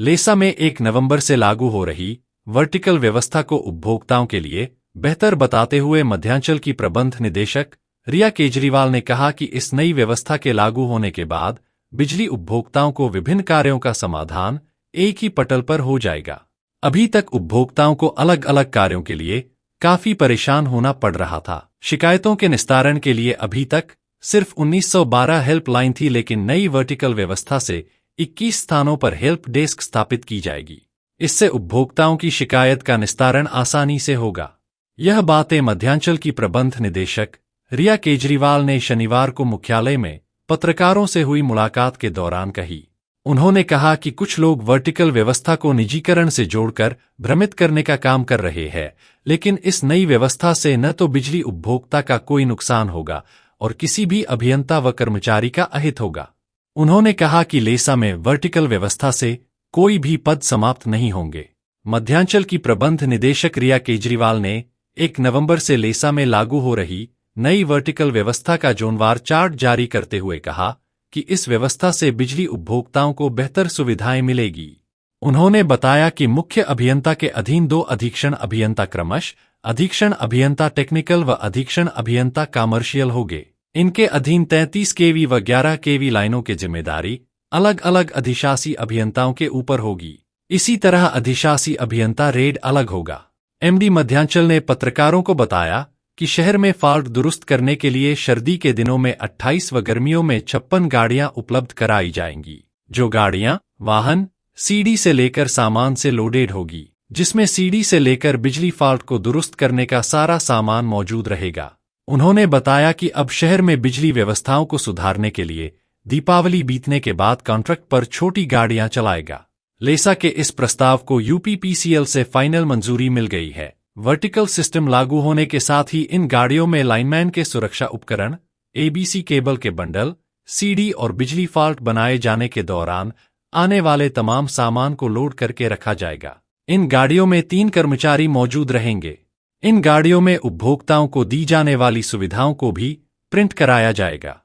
लेसा में 1 नवंबर से लागू हो रही वर्टिकल व्यवस्था को उपभोक्ताओं के लिए बेहतर बताते हुए मध्यांचल की प्रबंध निदेशक रिया केजरीवाल ने कहा कि इस नई व्यवस्था के लागू होने के बाद बिजली उपभोक्ताओं को विभिन्न कार्यों का समाधान एक ही पटल पर हो जाएगा। अभी तक उपभोक्ताओं को अलग अलग कार्यों के लिए काफी परेशान होना पड़ रहा था। शिकायतों के निस्तारण के लिए अभी तक सिर्फ 1912 हेल्पलाइन थी, लेकिन नई वर्टिकल व्यवस्था से 21 स्थानों पर हेल्प डेस्क स्थापित की जाएगी। इससे उपभोक्ताओं की शिकायत का निस्तारण आसानी से होगा। यह बातें मध्यांचल की प्रबंध निदेशक रिया केजरीवाल ने शनिवार को मुख्यालय में पत्रकारों से हुई मुलाकात के दौरान कही। उन्होंने कहा कि कुछ लोग वर्टिकल व्यवस्था को निजीकरण से जोड़कर भ्रमित करने का काम कर रहे हैं, लेकिन इस नई व्यवस्था से न तो बिजली उपभोक्ता का कोई नुकसान होगा और किसी भी अभियंता व कर्मचारी का अहित होगा। उन्होंने कहा कि लेसा में वर्टिकल व्यवस्था से कोई भी पद समाप्त नहीं होंगे। मध्यांचल की प्रबंध निदेशक रिया केजरीवाल ने 1 नवंबर से लेसा में लागू हो रही नई वर्टिकल व्यवस्था का जोनवार चार्ट जारी करते हुए कहा कि इस व्यवस्था से बिजली उपभोक्ताओं को बेहतर सुविधाएं मिलेगी। उन्होंने बताया कि मुख्य अभियंता के अधीन 2 अधीक्षण अभियंता क्रमशः अधीक्षण अभियंता टेक्निकल व अधीक्षण अभियंता कमर्शियल होंगे। इनके अधीन 33 केवी व 11 केवी लाइनों की जिम्मेदारी अलग अलग अधिशासी अभियंताओं के ऊपर होगी। इसी तरह अधिशासी अभियंता रेड अलग होगा। एमडी मध्यांचल ने पत्रकारों को बताया कि शहर में फॉल्ट दुरुस्त करने के लिए सर्दी के दिनों में 28 व गर्मियों में 56 गाड़ियां उपलब्ध कराई जाएंगी। जो गाड़ियां वाहन सीडी से लेकर सामान से लोडेड होगी, जिसमें सीडी से लेकर बिजली फॉल्ट को दुरुस्त करने का सारा सामान मौजूद रहेगा। उन्होंने बताया कि अब शहर में बिजली व्यवस्थाओं को सुधारने के लिए दीपावली बीतने के बाद कॉन्ट्रैक्ट पर छोटी गाड़ियां चलाएगा। लेसा के इस प्रस्ताव को यूपीपीसीएल से फाइनल मंजूरी मिल गई है। वर्टिकल सिस्टम लागू होने के साथ ही इन गाड़ियों में लाइनमैन के सुरक्षा उपकरण, एबीसी केबल के बंडल, सीडी और बिजली फॉल्ट बनाए जाने के दौरान आने वाले तमाम सामान को लोड करके रखा जाएगा। इन गाड़ियों में 3 कर्मचारी मौजूद रहेंगे। इन गाड़ियों में उपभोक्ताओं को दी जाने वाली सुविधाओं को भी प्रिंट कराया जाएगा।